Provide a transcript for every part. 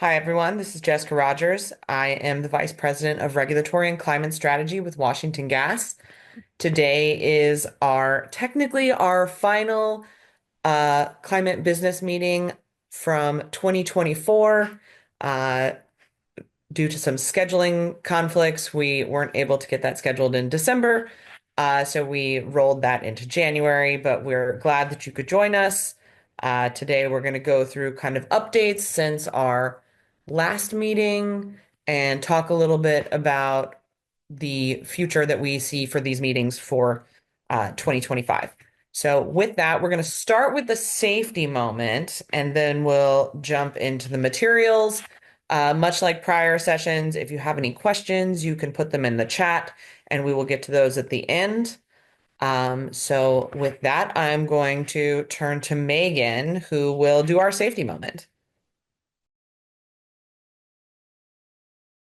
Hi, everyone. This is Jessica Rogers. I am the Vice President of Regulatory and Climate Strategy with Washington Gas. Today is technically our final climate business meeting from 2024. Uh, Due to some scheduling conflicts, we weren't able to get that scheduled in December. So we rolled that into January, but we're glad that you could join us. Today, we're going to go through kind of updates since our last meeting and talk a little bit about the future that we see for these meetings for 2025. So, with that, we're going to start with the safety moment and then we'll jump into the materials. Much like prior sessions, if you have any questions, you can put them in the chat and we will get to those at the end. So with that, I'm going to turn to Megan, who will do our safety moment.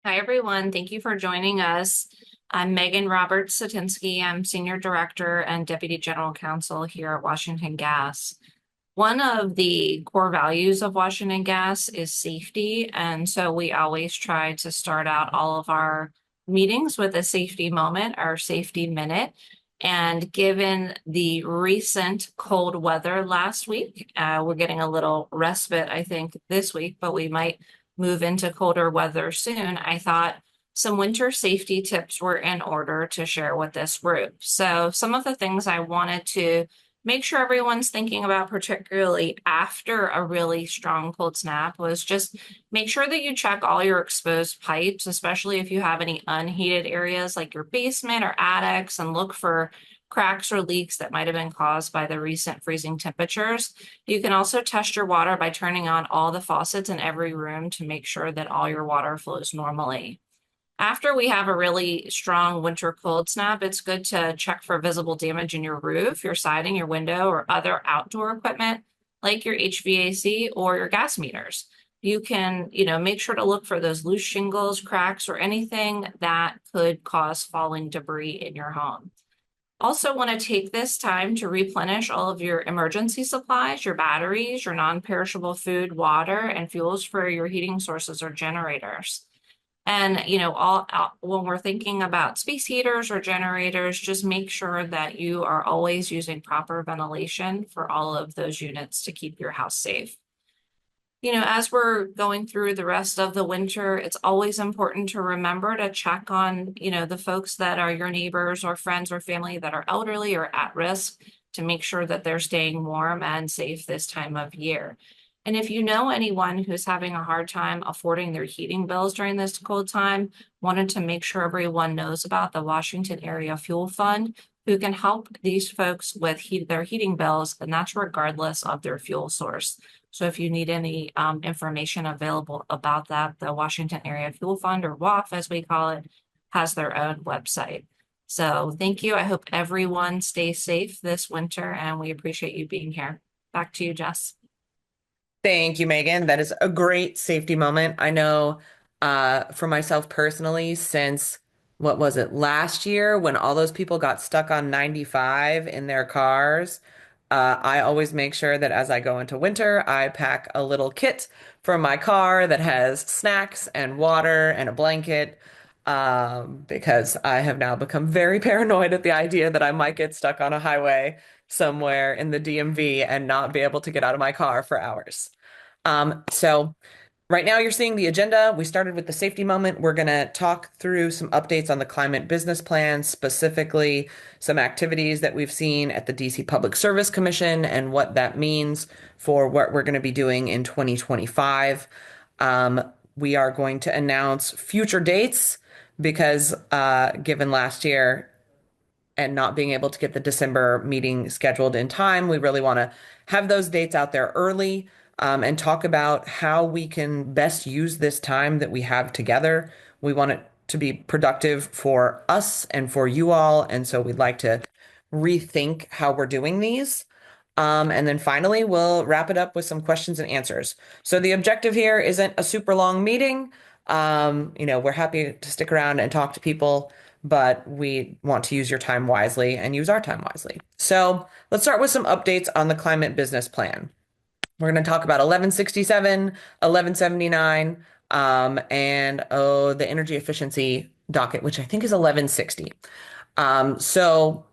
Hi, everyone. Thank you for joining us. I'm Megan Roberts Satinsky. I'm Senior Director and Deputy General Counsel here at Washington Gas. One of the core values of Washington Gas is safety, and so we always try to start out all of our meetings with a safety moment, our safety minute. And given the recent cold weather last week, we're getting a little respite, I think, this week, but we might move into colder weather soon. I thought some winter safety tips were in order to share with this group. So some of the things I wanted to make sure everyone's thinking about, particularly after a really strong cold snap, was just make sure that you check all your exposed pipes, especially if you have any unheated areas like your basement or attics, and look for cracks or leaks that might have been caused by the recent freezing temperatures. You can also test your water by turning on all the faucets in every room to make sure that all your water flows normally. After we have a really strong winter cold snap, it's good to check for visible damage in your roof, your siding, your window, or other outdoor equipment like your HVAC or your gas meters. You can, make sure to look for those loose shingles, cracks, or anything that could cause falling debris in your home. Also want to take this time to replenish all of your emergency supplies, your batteries, your non-perishable food, water, and fuels for your heating sources or generators. And, when we're thinking about space heaters or generators, just make sure that you are always using proper ventilation for all of those units to keep your house safe. As we're going through the rest of the winter, it's always important to remember to check on, the folks that are your neighbors or friends or family that are elderly or at risk to make sure that they're staying warm and safe this time of year. And if you know anyone who's having a hard time affording their heating bills during this cold time, wanted to make sure everyone knows about the Washington Area Fuel Fund, who can help these folks with their heating bills, and that's regardless of their fuel source. So if you need any information available about that, the Washington Area Fuel Fund, or WAF as we call it, has their own website. So thank you. I hope everyone stays safe this winter, and we appreciate you being here. Back to you, Jess. Thank you, Megan. That is a great safety moment. I know for myself personally, since what was it, last year when all those people got stuck on 95 in their cars, I always make sure that as I go into winter, I pack a little kit for my car that has snacks and water and a blanket, because I have now become very paranoid at the idea that I might get stuck on a highway somewhere in the DMV and not be able to get out of my car for hours. So right now you're seeing the agenda. We started with the safety moment. We're going to talk through some updates on the climate business plan, specifically some activities that we've seen at the DC Public Service Commission and what that means for what we're going to be doing in 2025. We are going to announce future dates because given last year, and not being able to get the December meeting scheduled in time, we really want to have those dates out there early, and talk about how we can best use this time that we have together. We want it to be productive for us and for you all. And so we'd like to rethink how we're doing these. And then finally, we'll wrap it up with some questions and answers. So the objective here isn't a super long meeting. We're happy to stick around and talk to people, but we want to use your time wisely and use our time wisely. So let's start with some updates on the climate business plan. We're going to talk about 1167, 1179, and the energy efficiency docket, which I think is 1160. So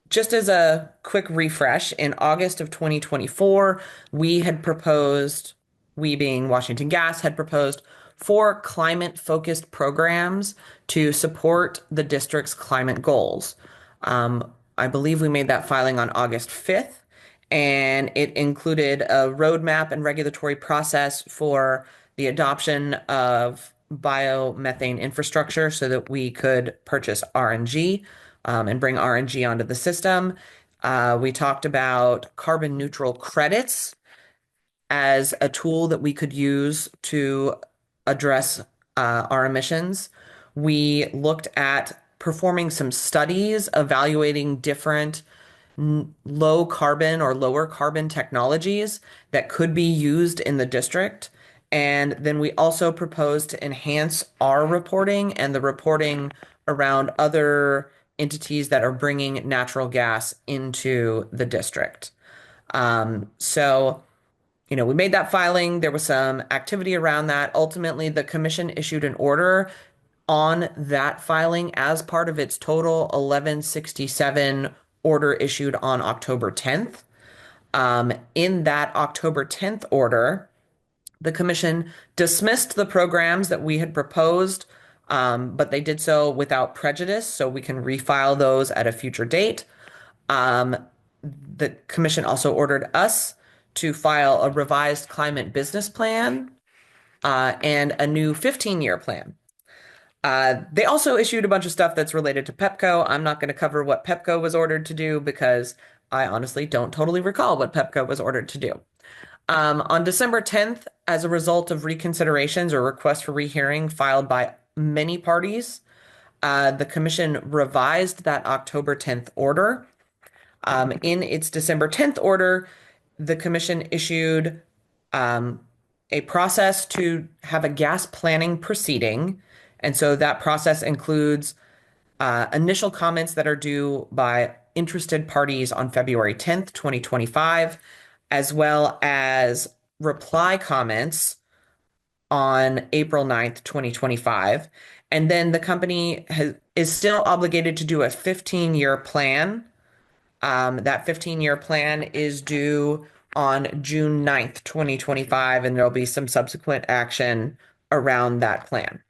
just as a quick refresh, in August of 2024, we had proposed, we being Washington Gas, had proposed four climate-focused programs to support the district's climate goals. I believe we made that filing on August 5th, and it included a roadmap and regulatory process for the adoption of biomethane infrastructure so that we could purchase RNG and bring RNG onto the system. We talked about carbon neutral credits as a tool that we could use to address our emissions. We looked at performing some studies evaluating different low carbon or lower carbon technologies that could be used in the district. And then we also proposed to enhance our reporting and the reporting around other entities that are bringing natural gas into the district. So, we made that filing. There was some activity around that. Ultimately, the commission issued an order on that filing as part of its total 1167 order issued on October 10th. In that October 10th order, the commission dismissed the programs that we had proposed, but they did so without prejudice, so we can refile those at a future date. Um, the commission also ordered us to file a revised climate business plan and a new 15-year plan. They also issued a bunch of stuff that's related to Pepco. I'm not going to cover what Pepco was ordered to do because I honestly don't totally recall what Pepco was ordered to do. On December 10th, as a result of reconsiderations or requests for rehearing filed by many parties, the commission revised that October 10th order. In its December 10th order, the commission issued um, a process to have a gas planning proceeding. And so that process includes initial comments that are due by interested parties on February 10th, 2025, as well as reply comments on April 9th, 2025. And then the company is still obligated to do a 15-year plan. That 15-year plan is due on June 9th, 2025, and there'll be some subsequent action around that plan.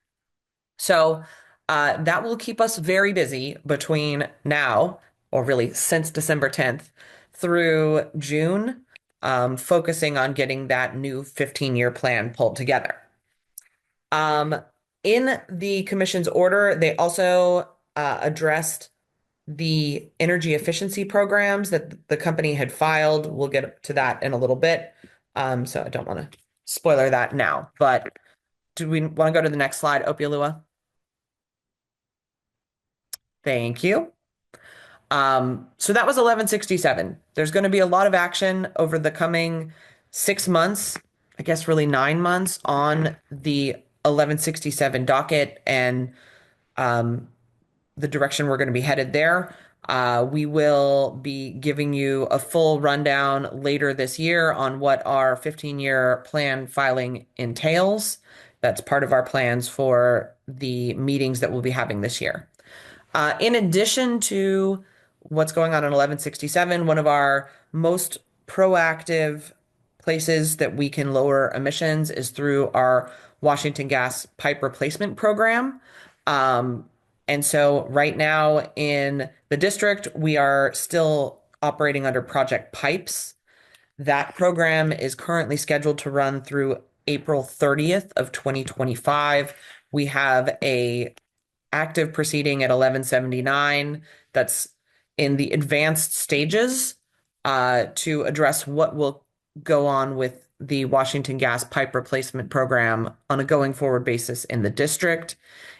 So that will keep us very busy between now, or really since December 10th, through June, focusing on getting that new 15-year plan pulled together. Um, in the commission's order, they also addressed the energy efficiency programs that the company had filed. We'll get to that in a little bit. So I don't want to spoiler that now, but do we want to go to the next slide, Opialua? Thank you. So that was 1167. There's going to be a lot of action over the coming 6 months, I guess really 9 months on the 1167 docket and um, the direction we're going to be headed there. We will be giving you a full rundown later this year on what our 15-year plan filing entails. That's part of our plans for the meetings that we'll be having this year. In addition to what's going on in 1167, one of our most proactive places that we can lower emissions is through our Washington Gas pipe replacement program. Um, and so right now in the district, we are still operating under Project Pipes. That program is currently scheduled to run through April 30th of 2025. We have a active proceeding at 1179 that's in the advanced stages to address what will go on with the Washington Gas pipe replacement program on a going forward basis in the district.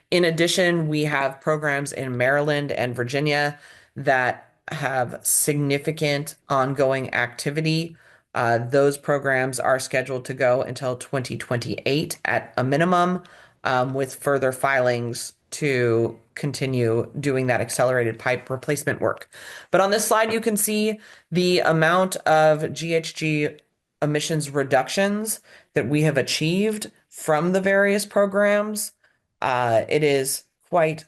In addition, we have programs in Maryland and Virginia that have significant ongoing activity. Those programs are scheduled to go until 2028 at a minimum, with further filings to continue doing that accelerated pipe replacement work. But on this slide, you can see the amount of GHG emissions reductions that we have achieved from the various programs, it is quite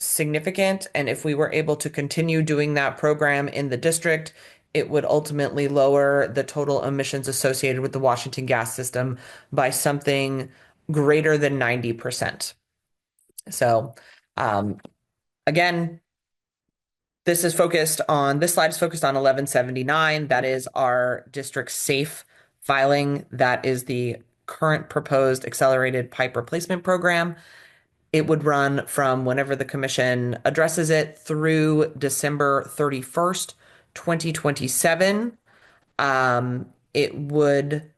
significant. And if we were able to continue doing that program in the district, it would ultimately lower the total emissions associated with the Washington gas system by something greater than 90%. So, um, again, this slide is focused on 1179. That is our district safe filing. That is the current proposed accelerated pipe replacement program. It would run from whenever the commission addresses it through December 31st, 2027. It would,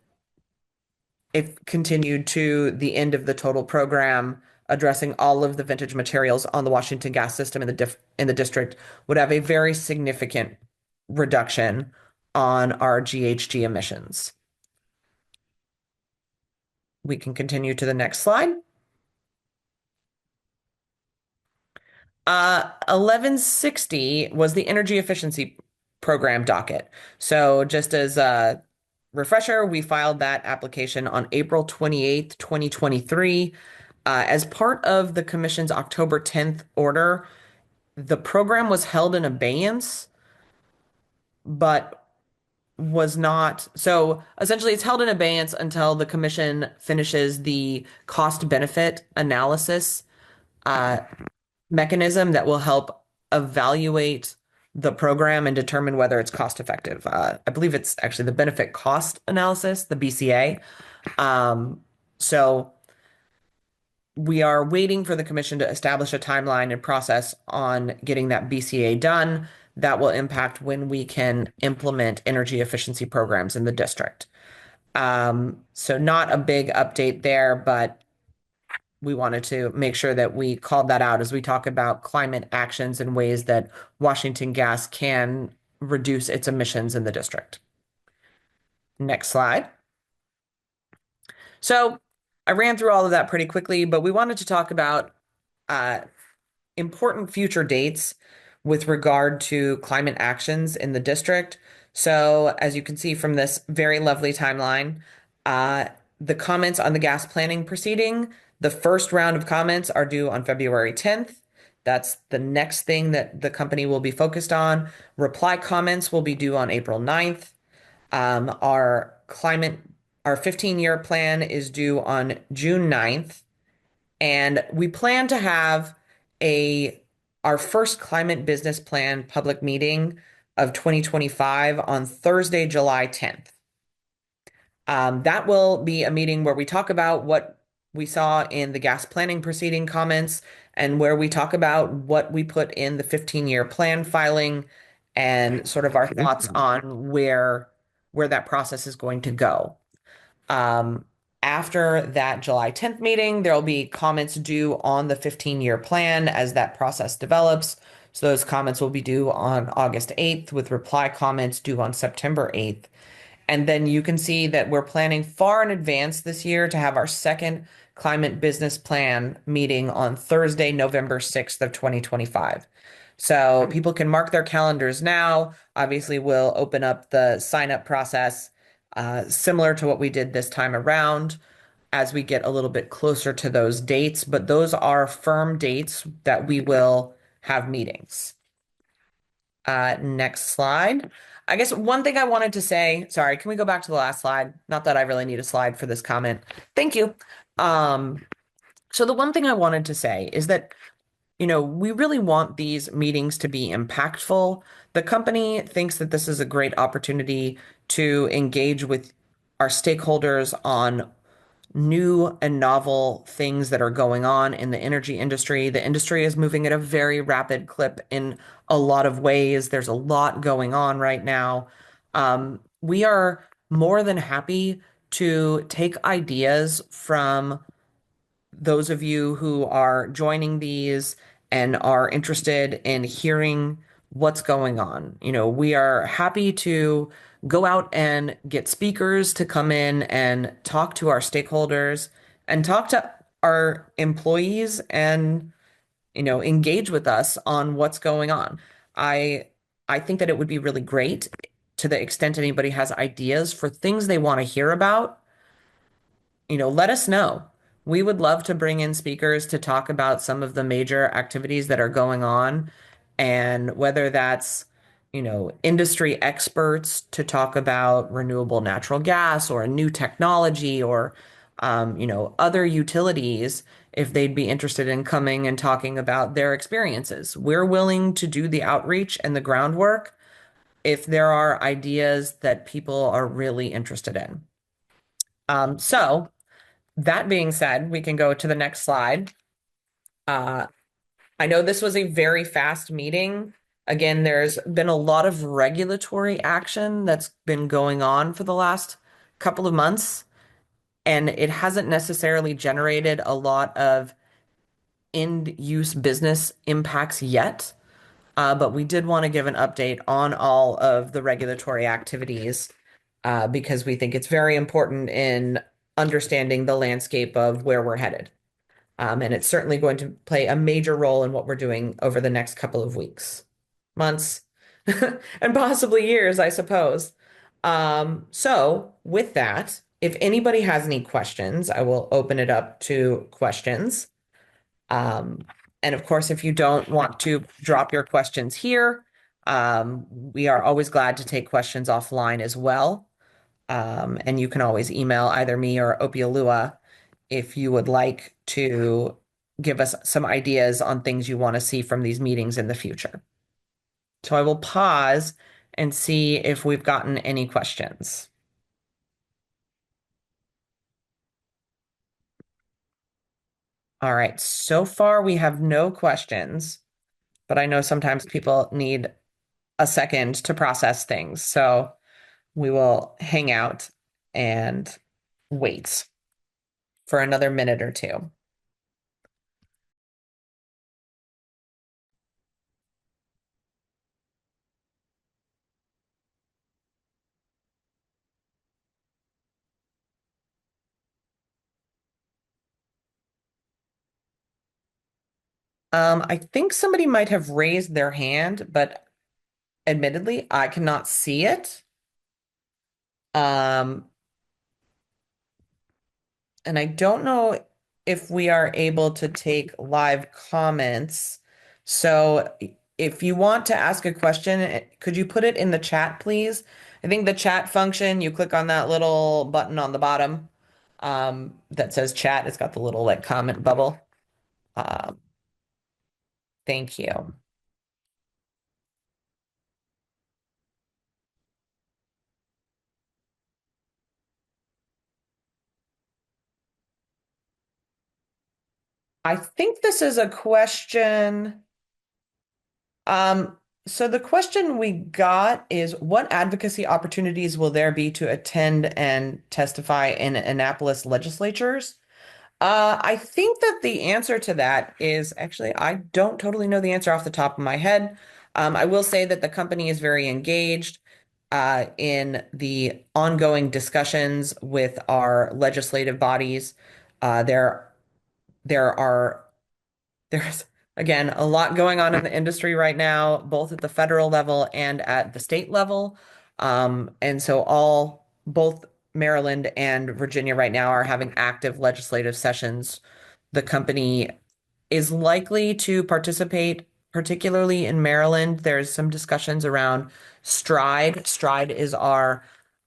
if continued to the end of the total program, addressing all of the vintage materials on the Washington gas system in the district, would have a very significant reduction on our GHG emissions. We can continue to the next slide. 1160 was the energy efficiency program docket. So just as a refresher, we filed that application on April 28th, 2023. As part of the commission's October 10th order, the program was held in abeyance, but was not. So essentially, it's held in abeyance until the commission finishes the cost benefit analysis uh, mechanism that will help evaluate the program and determine whether it's cost effective. I believe it's actually the benefit cost analysis, the BCA. So we are waiting for the commission to establish a timeline and process on getting that BCA done. That will impact when we can implement energy efficiency programs in the district. So not a big update there, but we wanted to make sure that we called that out as we talk about climate actions and ways that Washington Gas can reduce its emissions in the district. Next slide. So I ran through all of that pretty quickly, but we wanted to talk about uh, important future dates with regard to climate actions in the district. So, as you can see from this very lovely timeline, uh, the comments on the gas planning proceeding, the first round of comments are due on February 10th. That's the next thing that the company will be focused on. Reply comments will be due on April 9th. Our our 15-year plan is due on June 9th. And we plan to have a our first climate business plan public meeting of 2025 on Thursday, July 10th. That will be a meeting where we talk about what we saw in the gas planning proceeding comments and where we talk about what we put in the 15-year plan filing and sort of our thoughts on where that process is going to go. Um, After that July 10th meeting, there will be comments due on the 15-year plan as that process develops. So those comments will be due on August 8th with reply comments due on September 8th. And then you can see that we're planning far in advance this year to have our second climate business plan meeting on Thursday, November 6th of 2025. So people can mark their calendars now. Obviously, we'll open up the sign up process similar to what we did this time around as we get a little bit closer to those dates, but those are firm dates that we will have meetings. Next slide. I guess one thing I wanted to say, sorry, can we go back to the last slide? Not that I really need a slide for this comment. Thank you. Um, so the one thing I wanted to say is that, we really want these meetings to be impactful. The company thinks that this is a great opportunity to engage with our stakeholders on new and novel things that are going on in the energy industry. The industry is moving at a very rapid clip in a lot of ways. There's a lot going on right now. We are more than happy to take ideas from those of you who are joining these and are interested in hearing what's going on. We are happy to go out and get speakers to come in and talk to our stakeholders and talk to our employees and, engage with us on what's going on. I I think that it would be really great to the extent anybody has ideas for things they want to hear about, let us know. We would love to bring in speakers to talk about some of the major activities that are going on, and whether that's, industry experts to talk about renewable natural gas or a new technology or, other utilities if they'd be interested in coming and talking about their experiences. We're willing to do the outreach and the groundwork if there are ideas that people are really interested in. So, that being said, we can go to the next slide. Uh, I know this was a very fast meeting. Again, there's been a lot of regulatory action that's been going on for the last couple of months, and it hasn't necessarily generated a lot of end use business impacts yet. But we did want to give an update on all of the regulatory activities because we think it's very important in understanding the landscape of where we're headed. And it's certainly going to play a major role in what we're doing over the next couple of weeks, months, and possibly years, I suppose. So, with that, if anybody has any questions, I will open it up to questions. Um, and of course, if you don't want to drop your questions here, we are always glad to take questions offline as well. And you can always email either me or Opialua if you would like to give us some ideas on things you want to see from these meetings in the future. So I will pause and see if we've gotten any questions. All right, so far we have no questions, but I know sometimes people need a second to process things. So we will hang out and wait for another minute or two. I think somebody might have raised their hand, but admittedly, I cannot see it. Um, and I don't know if we are able to take live comments. So if you want to ask a question, could you put it in the chat, please? I think the chat function, you click on that little button on the bottom that says chat. It's got the little like comment bubble. Um, thank you. I think this is a question. Um, so the question we got is, what advocacy opportunities will there be to attend and testify in Annapolis legislatures? I think that the answer to that is actually, I don't totally know the answer off the top of my head. I will say that the company is very engaged in the ongoing discussions with our legislative bodies. There are there's again a lot going on in the industry right now, both at the federal level and at the state level. And so both Maryland and Virginia right now are having active legislative sessions. The company is likely to participate, particularly in Maryland. There's some discussions around STRIDE. STRIDE is our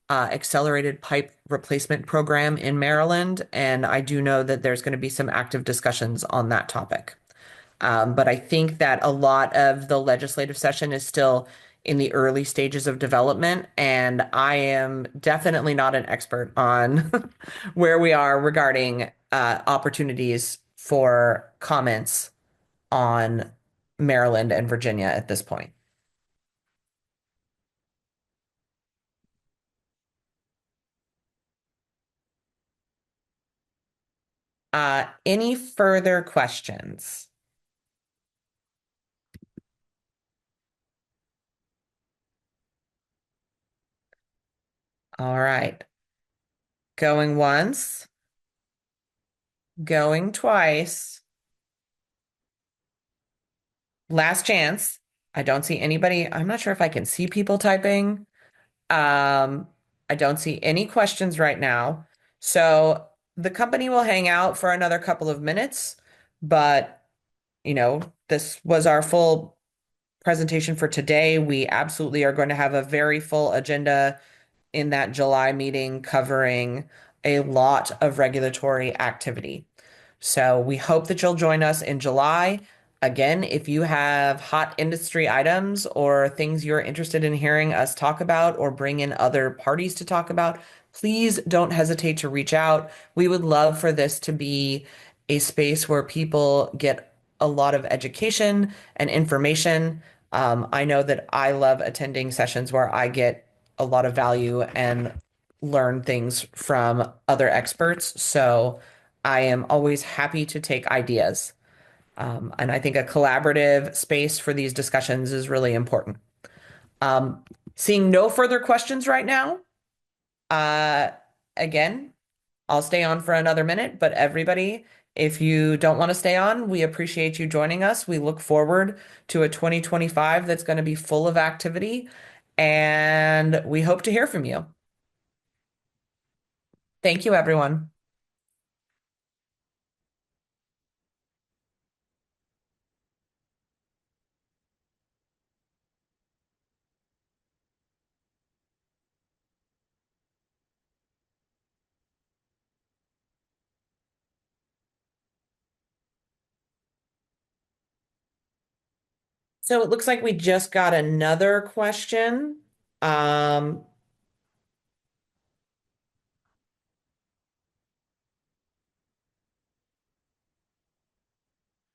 accelerated pipe replacement program in Maryland, and I do know that there's going to be some active discussions on that topic. But I think that a lot of the legislative session is still in the early stages of development, and I am definitely not an expert on where we are regarding opportunities for comments on Maryland and Virginia at this point. Any further questions? All right. Going once, going twice. Last chance. I don't see anybody. I'm not sure if I can see people typing. Um, I don't see any questions right now. So the company will hang out for another couple of minutes, but this was our full presentation for today. We absolutely are going to have a very full agenda in that July meeting covering a lot of regulatory activity. So we hope that you'll join us in July. Again, if you have hot industry items or things you're interested in hearing us talk about or bring in other parties to talk about, please don't hesitate to reach out. We would love for this to be a space where people get a lot of education and information. I know that I love attending sessions where I get a lot of value and learn things from other experts. So I am always happy to take ideas. And I think a collaborative space for these discussions is really important. Um, Seeing no further questions right now, uh, again, I'll stay on for another minute, but everybody, if you don't want to stay on, we appreciate you joining us. We look forward to a 2025 that's going to be full of activity, and we hope to hear from you. Thank you, everyone. So it looks like we just got another question. Um,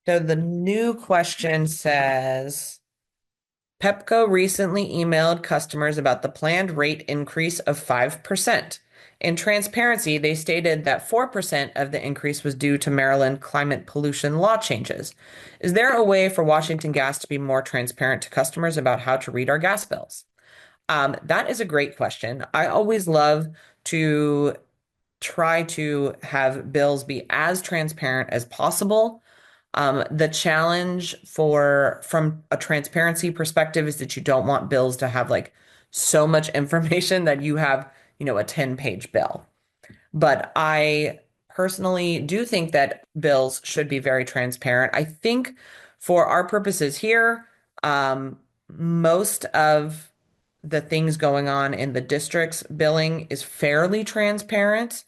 so the new question says, Pepco recently emailed customers about the planned rate increase of 5%. In transparency, they stated that 4% of the increase was due to Maryland climate pollution law changes. Is there a way for Washington Gas to be more transparent to customers about how to read our gas bills? That is a great question. I always love to try to have bills be as transparent as possible. The challenge from a transparency perspective is that you don't want bills to have like so much information that you have, a 10-page bill. But I personally do think that bills should be very transparent. I think for our purposes here, most of the things going on in the district's billing is fairly transparent.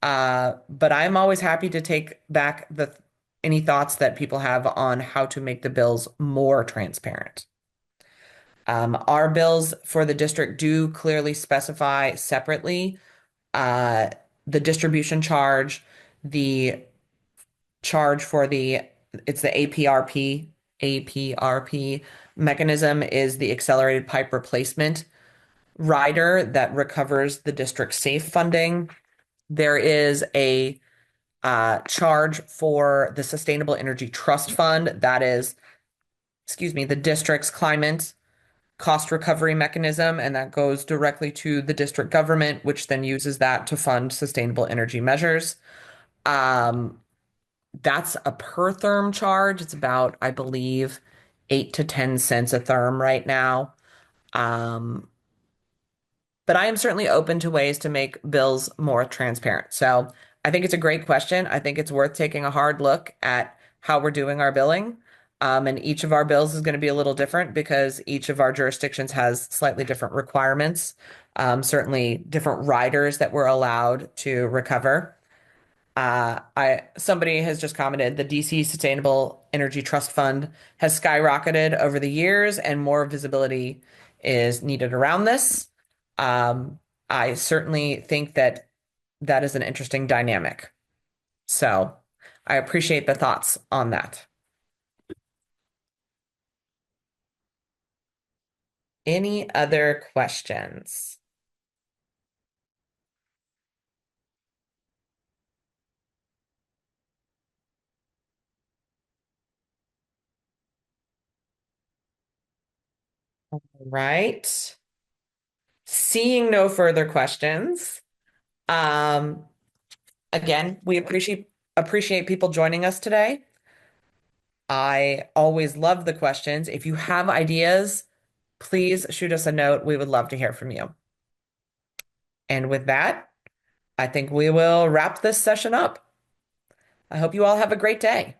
But I'm always happy to take back the any thoughts that people have on how to make the bills more transparent. Our bills for the district do clearly specify separately uh, the distribution charge, the charge for it's the APRP. APRP mechanism is the accelerated pipe replacement rider that recovers the district safe funding. There is a charge for the Sustainable Energy Trust Fund. That is, excuse me, the district's climate cost recovery mechanism, and that goes directly to the district government, which then uses that to fund sustainable energy measures. Um, that's a per therm charge. It's about, I believe, 8 to 10 cents a therm right now. Um, but I am certainly open to ways to make bills more transparent. So I think it's a great question. I think it's worth taking a hard look at how we're doing our billing. And each of our bills is going to be a little different because each of our jurisdictions has slightly different requirements, certainly different riders that we're allowed to recover. I Somebody has just commented the DC Sustainable Energy Trust Fund has skyrocketed over the years, and more visibility is needed around this. Um, I certainly think that that is an interesting dynamic. So I appreciate the thoughts on that. Any other questions? Right. Seeing no further questions. Um, Again, we appreciate people joining us today. I always love the questions. If you have ideas, please shoot us a note. We would love to hear from you. And with that, I think we will wrap this session up. I hope you all have a great day.